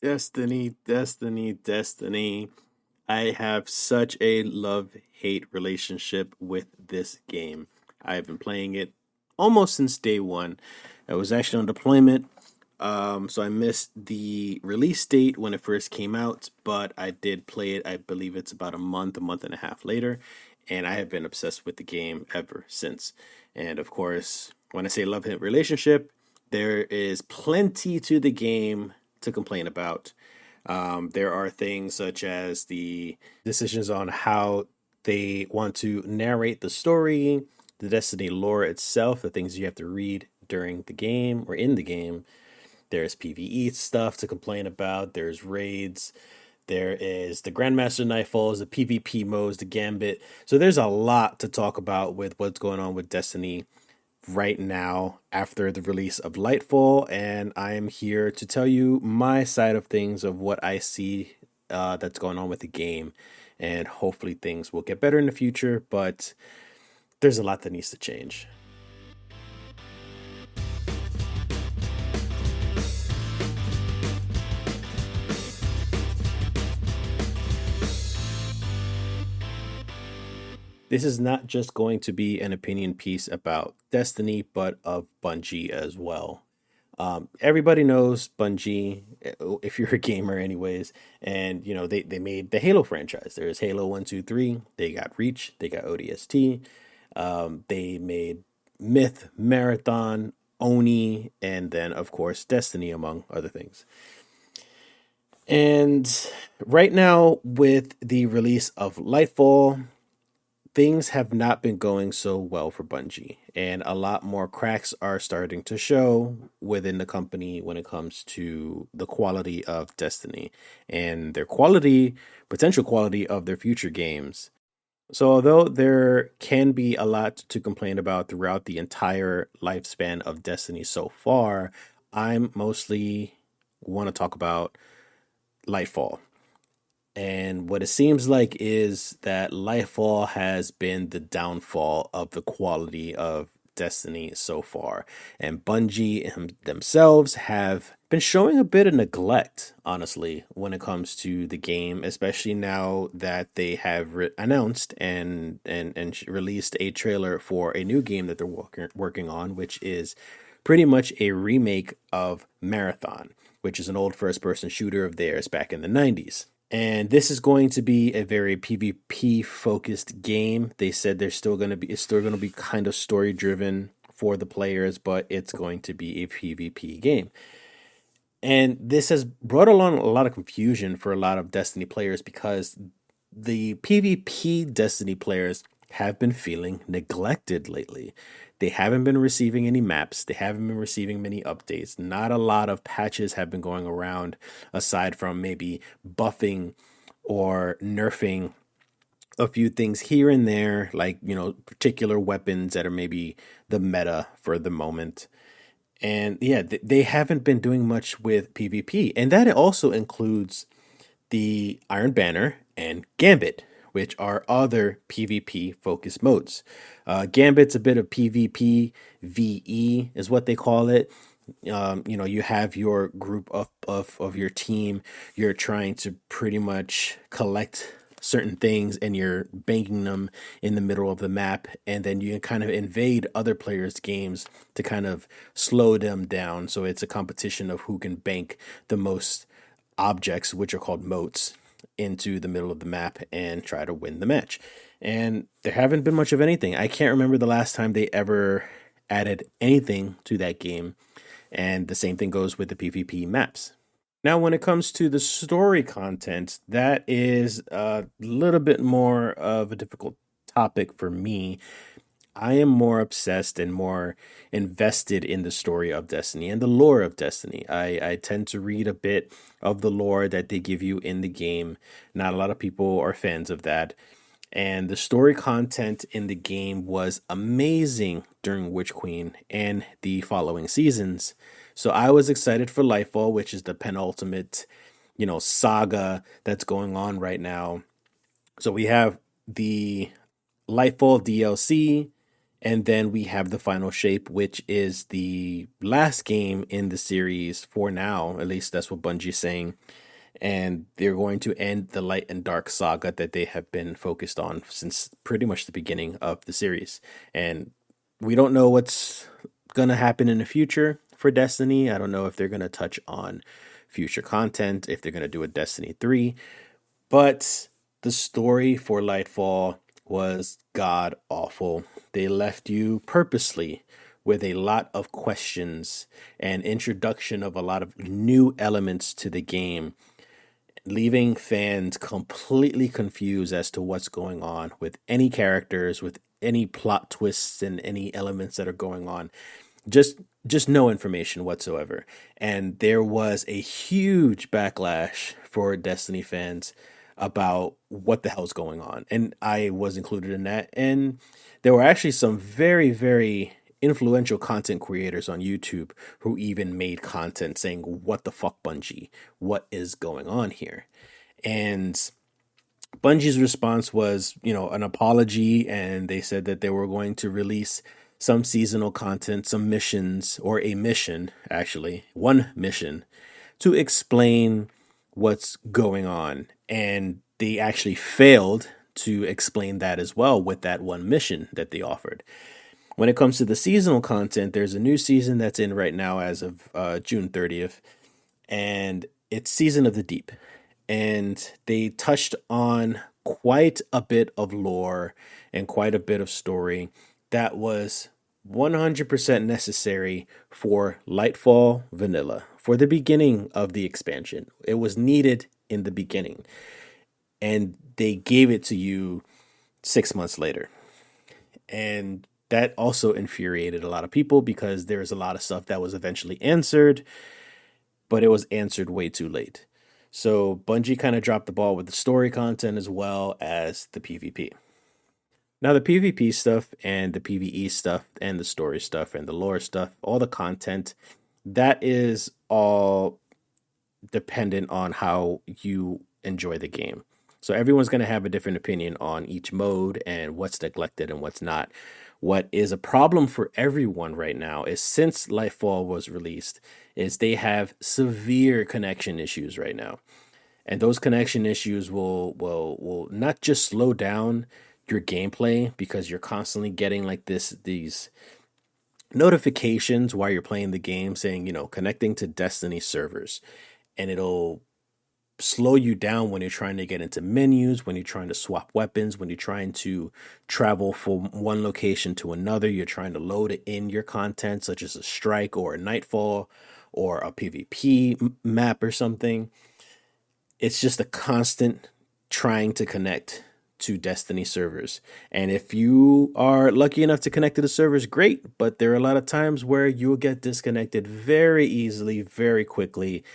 Destiny, Destiny, Destiny. I have such a love-hate relationship with this game. I have been playing it almost since day one. I was actually on deployment, so I missed the release date when it first came out, but I did play it. I believe it's about a month and a half later, and I have been obsessed with the game ever since. And of course, when I say love-hate relationship, there is plenty to the game to complain about. There are things such as the decisions on how they want to narrate the story, the Destiny lore itself, the things you have to read during the game or in the game. There's PvE stuff to complain about. There's raids. There is the Grandmaster Nightfalls, the PvP modes, the Gambit. So there's a lot to talk about with what's going on with Destiny right now after the release of Lightfall, and I am here to tell you my side of things of what I see that's going on with the game, and hopefully things will get better in the future. But there's a lot that needs to change. This is not just going to be an opinion piece about Destiny, but of Bungie as well. Everybody knows Bungie, if you're a gamer, anyways. And they made the Halo franchise. There's Halo 1, 2, 3. They got Reach. They got ODST. They made Myth, Marathon, Oni, and then of course Destiny, among other things. And right now, with the release of Lightfall, things have not been going so well for Bungie, and a lot more cracks are starting to show within the company when it comes to the quality of Destiny and their quality, potential quality of their future games. So, although there can be a lot to complain about throughout the entire lifespan of Destiny so far, I'm mostly want to talk about Lightfall. And what it seems like is that Lightfall has been the downfall of the quality of Destiny so far. And Bungie themselves have been showing a bit of neglect, honestly, when it comes to the game, especially now that they have announced and released a trailer for a new game that they're working on, which is pretty much a remake of Marathon, which is an old first person shooter of theirs back in the 90s. And this is going to be a very PvP focused game. They said it's still going to be kind of story driven for the players, but it's going to be a PvP game. And this has brought along a lot of confusion for a lot of Destiny players because the PvP Destiny players have been feeling neglected lately. They haven't been receiving any maps, they haven't been receiving many updates. Not a lot of patches have been going around aside from maybe buffing or nerfing a few things here and there, like, particular weapons that are maybe the meta for the moment. And yeah, they haven't been doing much with PvP. And that also includes the Iron Banner and Gambit, which are other PvP focused modes. Gambit's a bit of PvP VE, is what they call it. You have your group of your team. You're trying to pretty much collect certain things and you're banking them in the middle of the map, and then you kind of invade other players' games to kind of slow them down. So it's a competition of who can bank the most objects, which are called moats, into the middle of the map and try to win the match. And there haven't been much of anything. I can't remember the last time they ever added anything to that game. And the same thing goes with the PvP maps. Now, when it comes to the story content, that is a little bit more of a difficult topic for me. I am more obsessed and more invested in the story of Destiny and the lore of Destiny. I tend to read a bit of the lore that they give you in the game. Not a lot of people are fans of that. And the story content in the game was amazing during Witch Queen and the following seasons. So I was excited for Lightfall, which is the penultimate, saga that's going on right now. So we have the Lightfall DLC, And then we have the final shape, which is the last game in the series for now. At least that's what Bungie's saying. And they're going to end the light and dark saga that they have been focused on since pretty much the beginning of the series. And we don't know what's going to happen in the future for Destiny. I don't know if they're going to touch on future content, if they're going to do a Destiny 3, but the story for Lightfall was god awful. They left you purposely with a lot of questions and introduction of a lot of new elements to the game, leaving fans completely confused as to what's going on with any characters, with any plot twists and any elements that are going on. Just just no information whatsoever. And there was a huge backlash for Destiny fans about what the hell's going on. And I was included in that. And there were actually some very, very influential content creators on YouTube who even made content saying, "What the fuck, Bungie? What is going on here?" And Bungie's response was, an apology, and they said that they were going to release some seasonal content, some missions, or a mission, actually, one mission, to explain what's going on. And they actually failed to explain that as well with that one mission that they offered. When it comes to the seasonal content, there's a new season that's in right now as of June 30th, and it's Season of the Deep. And they touched on quite a bit of lore and quite a bit of story that was 100% necessary for Lightfall Vanilla, for the beginning of the expansion. It was needed in the beginning, and they gave it to you 6 months later. And that also infuriated a lot of people because there's a lot of stuff that was eventually answered, but it was answered way too late. So Bungie kind of dropped the ball with the story content as well as the PvP. Now, the PvP stuff and the PvE stuff and the story stuff and the lore stuff, all the content, that is all dependent on how you enjoy the game. So everyone's going to have a different opinion on each mode and what's neglected and what's not. What is a problem for everyone right now is since Lightfall was released, is they have severe connection issues right now. And those connection issues will not just slow down your gameplay because you're constantly getting like these notifications while you're playing the game saying, connecting to Destiny servers. And it'll slow you down when you're trying to get into menus, when you're trying to swap weapons, when you're trying to travel from one location to another, you're trying to load in your content, such as a strike or a nightfall or a PvP map or something. It's just a constant trying to connect to Destiny servers. And if you are lucky enough to connect to the servers, great. But there are a lot of times where you'll get disconnected very easily, very quickly,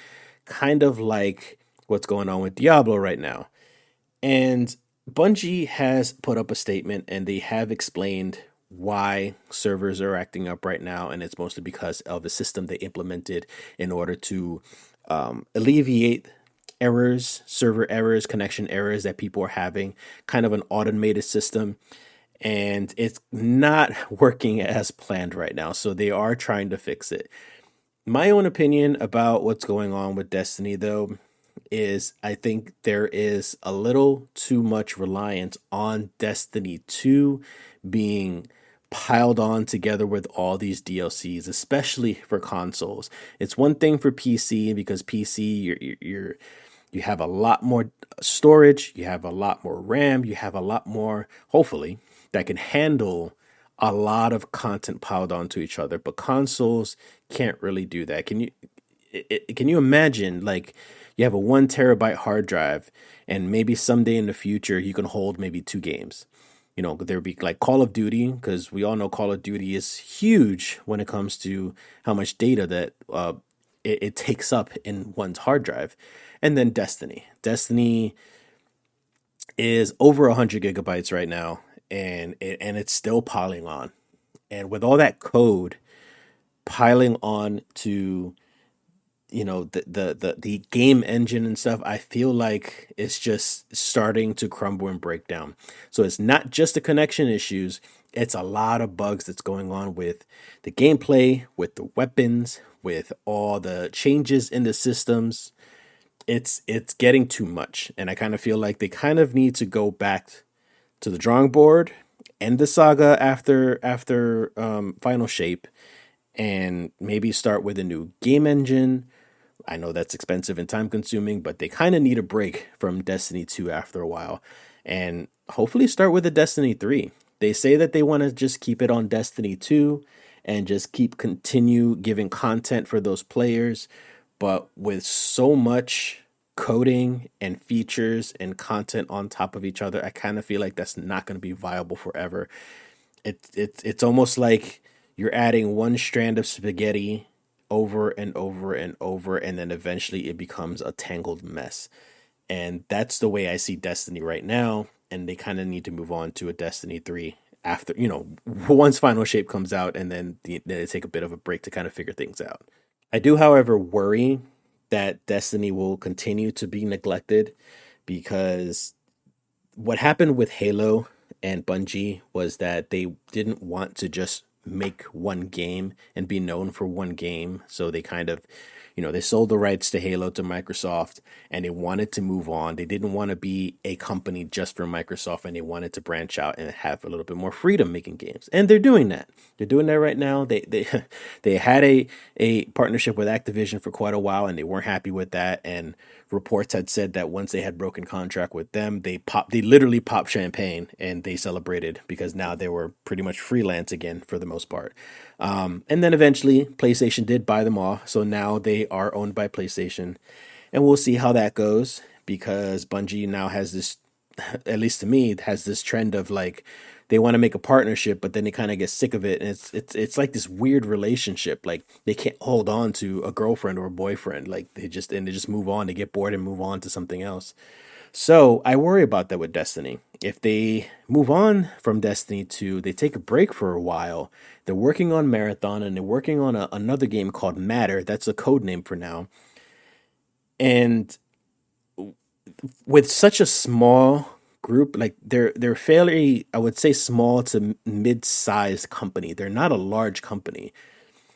kind of like what's going on with Diablo right now. And Bungie has put up a statement and they have explained why servers are acting up right now. And it's mostly because of the system they implemented in order to alleviate errors, server errors, connection errors that people are having, kind of an automated system. And it's not working as planned right now. So they are trying to fix it. My own opinion about what's going on with Destiny, though, is I think there is a little too much reliance on Destiny 2 being piled on together with all these DLCs, especially for consoles. It's one thing for PC because PC you have a lot more storage, you have a lot more RAM, you have a lot more, hopefully, that can handle a lot of content piled onto each other. But consoles can't really do that. Can you imagine, like, you have a 1 terabyte hard drive and maybe someday in the future you can hold maybe 2 games? There would be like Call of Duty, because we all know Call of Duty is huge when it comes to how much data that it takes up in one's hard drive. And then Destiny. Destiny is over 100 gigabytes right now, and it's still piling on. And with all that code piling on to the game engine and stuff, I feel like it's just starting to crumble and break down. So it's not just the connection issues, it's a lot of bugs that's going on with the gameplay, with the weapons, with all the changes in the systems. It's getting too much, and I kind of feel like they kind of need to go back to the drawing board, end the saga after Final Shape, and maybe start with a new game engine. I know that's expensive and time consuming, but they kind of need a break from Destiny 2 after a while, and hopefully start with a Destiny 3. They say that they want to just keep it on Destiny 2 and just continue giving content for those players, but with so much coding and features and content on top of each other, I kind of feel like that's not going to be viable forever. It's almost like you're adding one strand of spaghetti over and over and over, and then eventually it becomes a tangled mess. And that's the way I see Destiny right now. And they kind of need to move on to a Destiny 3 after, once Final Shape comes out, and then they take a bit of a break to kind of figure things out. I do, however, worry that Destiny will continue to be neglected because what happened with Halo and Bungie was that they didn't want to just make one game and be known for one game. So they kind of, they sold the rights to Halo to Microsoft, and they wanted to move on. They didn't want to be a company just for Microsoft, and they wanted to branch out and have a little bit more freedom making games. And they're doing that. They're doing that right now. They they had a partnership with Activision for quite a while, and they weren't happy with that. And reports had said that once they had broken contract with them, they literally popped champagne and they celebrated because now they were pretty much freelance again for the most part. And then eventually PlayStation did buy them off. So now they are owned by PlayStation, and we'll see how that goes because Bungie now has this, at least to me, has this trend of like, they want to make a partnership, but then they kind of get sick of it, and it's like this weird relationship. Like they can't hold on to a girlfriend or a boyfriend. Like they just move on. They get bored and move on to something else. So I worry about that with Destiny. If they move on from Destiny 2, they take a break for a while. They're working on Marathon, and they're working on another game called Matter. That's a code name for now. And with such a small group, like they're fairly, I would say, small to mid-sized company. They're not a large company.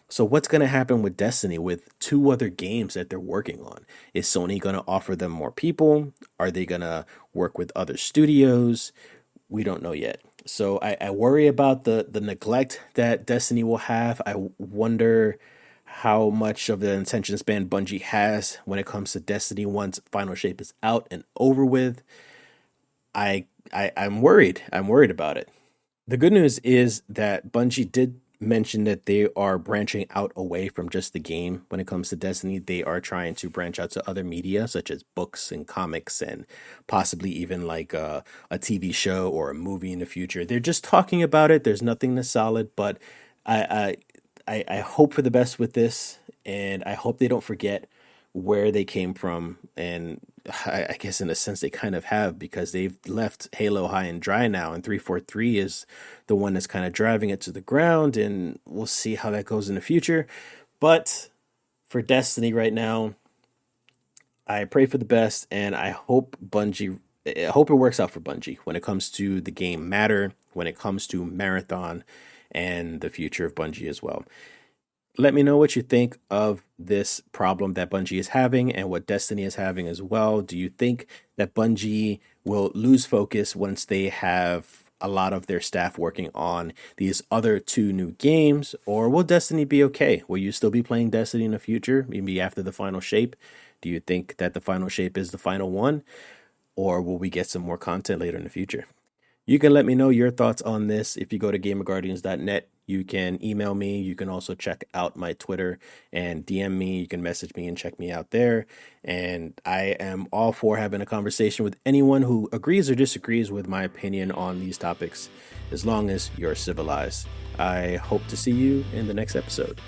So what's going to happen with Destiny with two other games that they're working on? Is Sony going to offer them more people? Are they going to work with other studios? We don't know yet. So I worry about the neglect that Destiny will have. I wonder how much of the attention span Bungie has when it comes to Destiny once Final Shape is out and over with. I'm worried. I'm worried about it. The good news is that Bungie did mention that they are branching out away from just the game when it comes to Destiny. They are trying to branch out to other media such as books and comics and possibly even like a TV show or a movie in the future. They're just talking about it. There's nothing that's solid, but I I hope for the best with this, and I hope they don't forget where they came from. And I guess in a sense they kind of have, because they've left Halo high and dry now, and 343 is the one that's kind of driving it to the ground, and we'll see how that goes in the future. But for Destiny right now, I pray for the best, and I hope I hope it works out for Bungie when it comes to the game Matter, when it comes to Marathon, and the future of Bungie as well. Let me know what you think of this problem that Bungie is having and what Destiny is having as well. Do you think that Bungie will lose focus once they have a lot of their staff working on these other two new games? Or will Destiny be okay? Will you still be playing Destiny in the future, maybe after the final shape? Do you think that the final shape is the final one? Or will we get some more content later in the future? You can let me know your thoughts on this if you go to gamerguardians.net. You can email me. You can also check out my Twitter and DM me. You can message me and check me out there. And I am all for having a conversation with anyone who agrees or disagrees with my opinion on these topics, as long as you're civilized. I hope to see you in the next episode.